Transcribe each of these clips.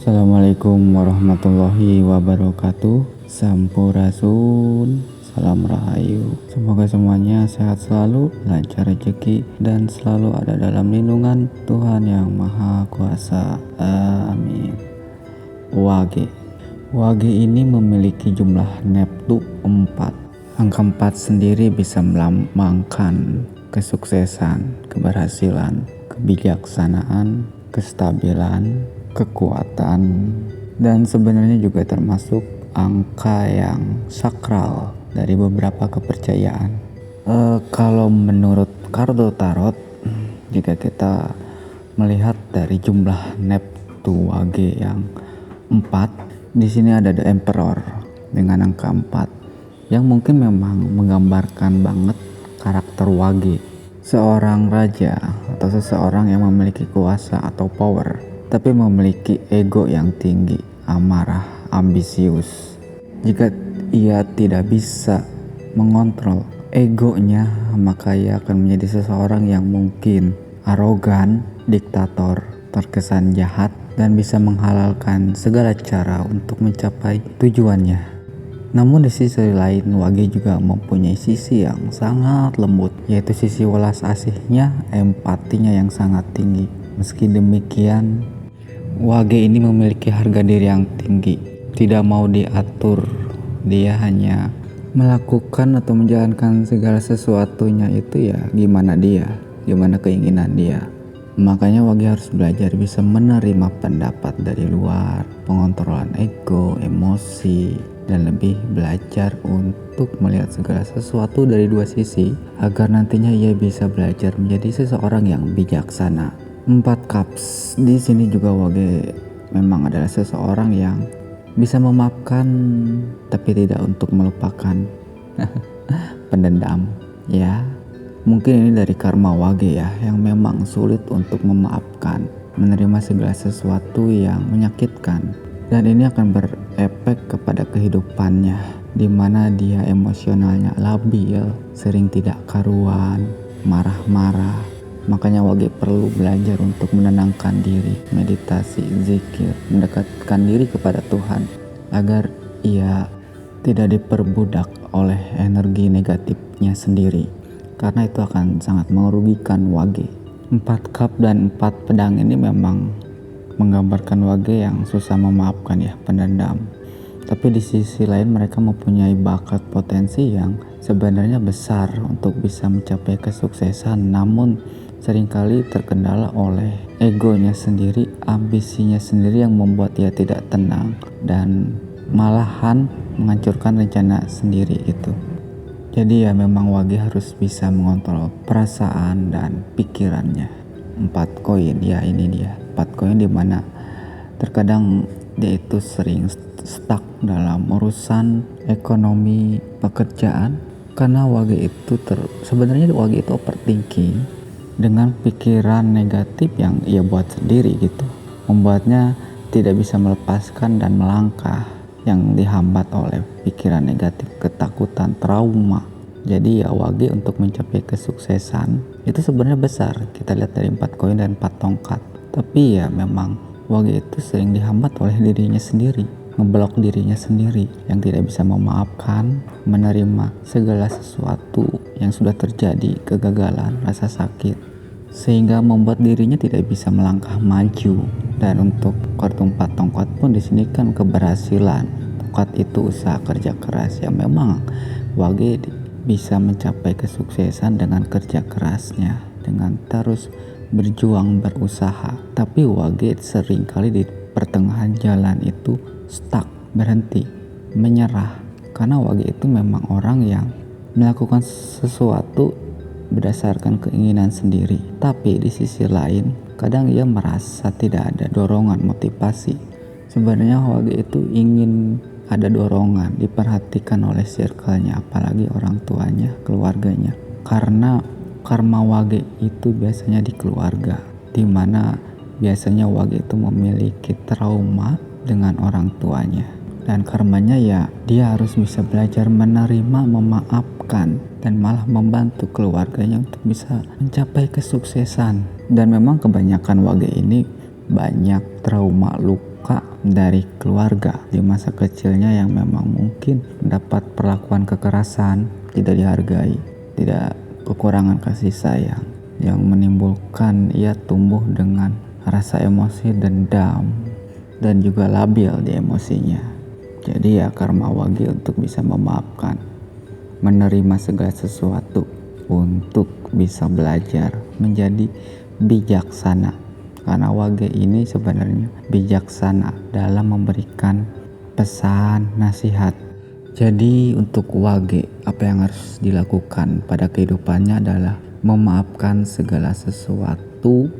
Assalamualaikum warahmatullahi wabarakatuh. Sampurasun, salam rahayu. Semoga semuanya sehat selalu, lancar rezeki, dan selalu ada dalam lindungan Tuhan Yang Maha Kuasa. Amin. Wage. Wage ini memiliki jumlah neptu 4. Angka 4 sendiri bisa melambangkan kesuksesan, keberhasilan, kebijaksanaan, kestabilan, kekuatan, dan sebenarnya juga termasuk angka yang sakral dari beberapa kepercayaan. Kalau menurut kartu tarot, jika kita melihat dari jumlah neptu wage yang 4, di sini ada The Emperor dengan angka 4 yang mungkin memang menggambarkan banget karakter wage, seorang raja atau seseorang yang memiliki kuasa atau power, tapi memiliki ego yang tinggi, amarah, ambisius. Jika ia tidak bisa mengontrol egonya, maka ia akan menjadi seseorang yang mungkin arogan, diktator, terkesan jahat, dan bisa menghalalkan segala cara untuk mencapai tujuannya. Namun di sisi lain, wage juga mempunyai sisi yang sangat lembut, yaitu sisi welas asihnya, empatinya yang sangat tinggi. Meski demikian, wage ini memiliki harga diri yang tinggi, tidak mau diatur. Dia hanya melakukan atau menjalankan segala sesuatunya itu ya gimana keinginan dia. Makanya wage harus belajar bisa menerima pendapat dari luar, pengontrolan ego, emosi, dan lebih belajar untuk melihat segala sesuatu dari dua sisi agar nantinya ia bisa belajar menjadi seseorang yang bijaksana. 4 cups di sini juga wage memang adalah seseorang yang bisa memaafkan tapi tidak untuk melupakan. Pendendam ya, mungkin ini dari karma wage ya, yang memang sulit untuk memaafkan, menerima segala sesuatu yang menyakitkan, dan ini akan berefek kepada kehidupannya, di mana dia emosionalnya labil, sering tidak karuan, marah-marah. Makanya wage perlu belajar untuk menenangkan diri, meditasi, zikir, mendekatkan diri kepada Tuhan agar ia tidak diperbudak oleh energi negatifnya sendiri, karena itu akan sangat merugikan wage. 4 cup dan 4 pedang ini memang menggambarkan wage yang susah memaafkan ya, pendendam. Tapi di sisi lain mereka mempunyai bakat potensi yang sebenarnya besar untuk bisa mencapai kesuksesan, namun seringkali terkendala oleh egonya sendiri, ambisinya sendiri yang membuat ia tidak tenang dan malahan menghancurkan rencana sendiri gitu. Jadi ya memang wage harus bisa mengontrol perasaan dan pikirannya. 4 koin ya, ini dia 4 koin, dimana terkadang dia itu sering stuck dalam urusan ekonomi pekerjaan, karena wage itu sebenarnya wage itu overthinking dengan pikiran negatif yang ia buat sendiri gitu, membuatnya tidak bisa melepaskan dan melangkah yang dihambat oleh pikiran negatif, ketakutan, trauma. Jadi ya wage untuk mencapai kesuksesan itu sebenarnya besar. Kita lihat dari 4 koin dan 4 tongkat. Tapi ya memang wage itu sering dihambat oleh dirinya sendiri, ngeblok dirinya sendiri yang tidak bisa memaafkan, menerima segala sesuatu yang sudah terjadi, kegagalan, rasa sakit, sehingga membuat dirinya tidak bisa melangkah maju. Dan untuk kartu 4 tongkat pun di sini kan keberhasilan. Tongkat itu usaha kerja keras, yang memang wage bisa mencapai kesuksesan dengan kerja kerasnya, dengan terus berjuang berusaha. Tapi wage seringkali di pertengahan jalan itu stuck, berhenti, menyerah, karena wage itu memang orang yang melakukan sesuatu berdasarkan keinginan sendiri. Tapi di sisi lain kadang ia merasa tidak ada dorongan, motivasi. Sebenarnya wage itu ingin ada dorongan, diperhatikan oleh circle-nya, apalagi orang tuanya, keluarganya, karena karma wage itu biasanya di keluarga, dimana biasanya wage itu memiliki trauma dengan orang tuanya, dan karmanya ya dia harus bisa belajar menerima, memaafkan, dan malah membantu keluarganya untuk bisa mencapai kesuksesan. Dan memang kebanyakan wage ini banyak trauma, luka luka dari keluarga di masa kecilnya yang memang mungkin mendapat perlakuan kekerasan, tidak dihargai, tidak kekurangan kasih sayang, yang menimbulkan ia tumbuh dengan rasa emosi dendam dan juga labil di emosinya. Jadi ya karma Wage untuk bisa memaafkan, menerima segala sesuatu, untuk bisa belajar menjadi bijaksana. Karena Wage ini sebenarnya bijaksana dalam memberikan pesan nasihat. Jadi untuk Wage, apa yang harus dilakukan pada kehidupannya adalah memaafkan segala sesuatu,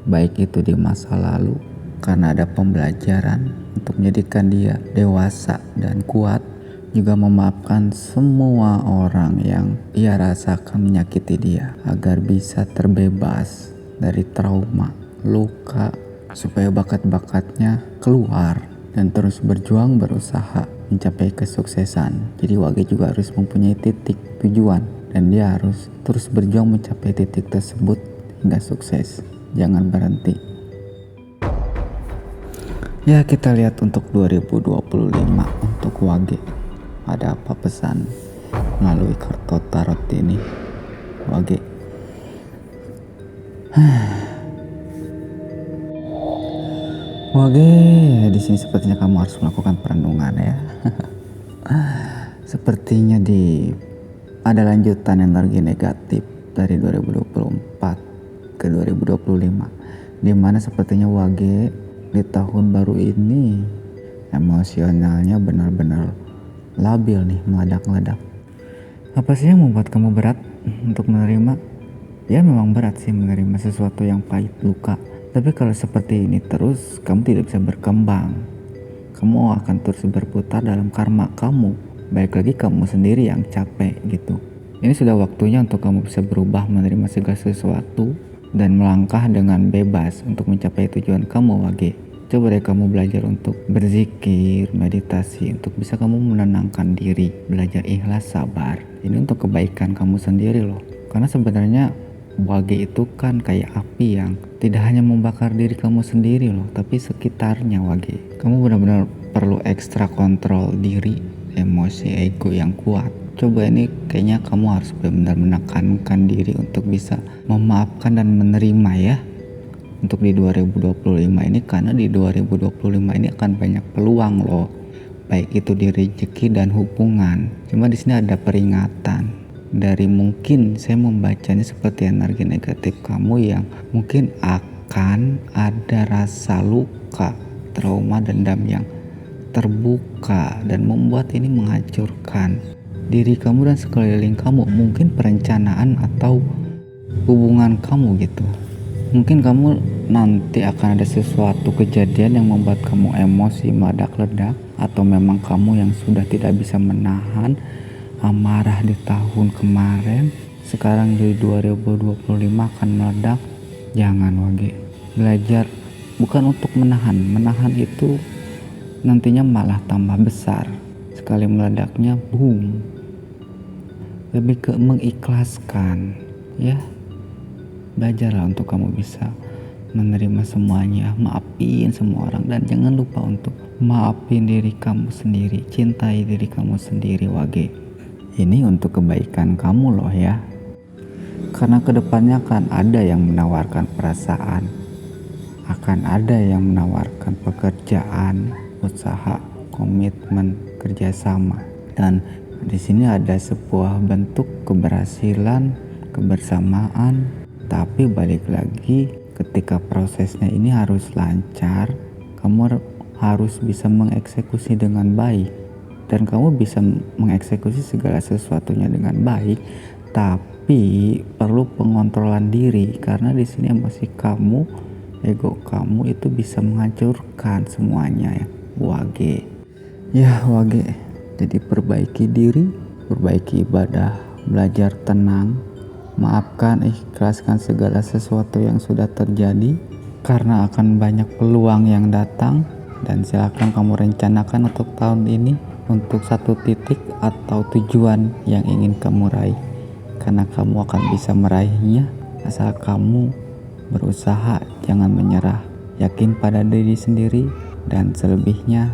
baik itu di masa lalu, karena ada pembelajaran untuk menjadikan dia dewasa dan kuat. Juga memaafkan semua orang yang ia rasakan menyakiti dia, agar bisa terbebas dari trauma, luka, supaya bakat-bakatnya keluar dan terus berjuang berusaha mencapai kesuksesan. Jadi Wage juga harus mempunyai titik tujuan, dan dia harus terus berjuang mencapai titik tersebut hingga sukses. Jangan berhenti. Ya, kita lihat untuk 2025 untuk Wage. Ada apa pesan melalui kartu tarot ini, Wage? Wage, di sini sepertinya kamu harus melakukan perenungan ya. Sepertinya ada lanjutan energi negatif dari 2024 ke 2025, di mana sepertinya Wage di tahun baru ini emosionalnya benar-benar labil nih, meledak-ledak. Apa sih yang membuat kamu berat untuk menerima? Ya memang berat sih menerima sesuatu yang pahit, luka. Tapi kalau seperti ini terus, kamu tidak bisa berkembang. Kamu akan terus berputar dalam karma kamu. Baik lagi kamu sendiri yang capek gitu. Ini sudah waktunya untuk kamu bisa berubah, menerima segala sesuatu, dan melangkah dengan bebas untuk mencapai tujuan kamu, Wage. Coba deh kamu belajar untuk berzikir, meditasi, untuk bisa kamu menenangkan diri, belajar ikhlas, sabar. Ini untuk kebaikan kamu sendiri loh. Karena sebenarnya Wage itu kan kayak api yang tidak hanya membakar diri kamu sendiri loh, tapi sekitarnya, Wage. Kamu benar-benar perlu ekstra kontrol diri, emosi, ego yang kuat. Coba ini kayaknya kamu harus benar-benar menekankan diri untuk bisa memaafkan dan menerima ya. Untuk di 2025 ini, karena di 2025 ini akan banyak peluang loh, baik itu di rezeki dan hubungan. Cuma di sini ada peringatan dari, mungkin saya membacanya seperti energi negatif kamu yang mungkin akan ada rasa luka, trauma, dendam yang terbuka dan membuat ini menghancurkan diri kamu dan sekeliling kamu. Mungkin perencanaan atau hubungan kamu gitu. Mungkin kamu nanti akan ada sesuatu kejadian yang membuat kamu emosi meledak-ledak, atau memang kamu yang sudah tidak bisa menahan amarah di tahun kemarin, sekarang di 2025 akan meledak. Jangan, Wage. Belajar bukan untuk menahan itu nantinya malah tambah besar. Sekali meledaknya boom. Lebih ke mengikhlaskan ya. Belajarlah untuk kamu bisa menerima semuanya, maafin semua orang, dan jangan lupa untuk maafin diri kamu sendiri, cintai diri kamu sendiri, Wage. Ini untuk kebaikan kamu loh ya. Karena kedepannya akan ada yang menawarkan perasaan, akan ada yang menawarkan pekerjaan, usaha, komitmen, kerjasama, dan di sini ada sebuah bentuk keberhasilan, kebersamaan. Tapi balik lagi, ketika prosesnya ini harus lancar, kamu harus bisa mengeksekusi dengan baik, dan kamu bisa mengeksekusi segala sesuatunya dengan baik. Tapi perlu pengontrolan diri, karena di sini emosi kamu, ego kamu itu bisa menghancurkan semuanya ya, Wage. Ya, Wage. Jadi perbaiki diri, perbaiki ibadah, belajar tenang, maafkan, ikhlaskan segala sesuatu yang sudah terjadi, karena akan banyak peluang yang datang. Dan silakan kamu rencanakan untuk tahun ini untuk satu titik atau tujuan yang ingin kamu raih, karena kamu akan bisa meraihnya asal kamu berusaha, jangan menyerah, yakin pada diri sendiri, dan selebihnya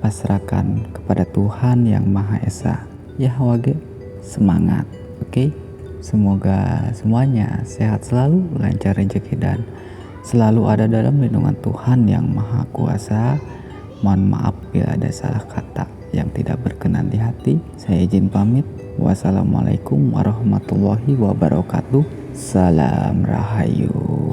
pasrahkan kepada Tuhan yang Maha Esa. Ya Wage, semangat, oke? Semoga semuanya sehat selalu, lancar rezeki dan selalu ada dalam lindungan Tuhan yang Maha Kuasa. Mohon maaf bila ada salah kata yang tidak berkenan di hati. Saya izin pamit. Wassalamualaikum warahmatullahi wabarakatuh. Salam Rahayu.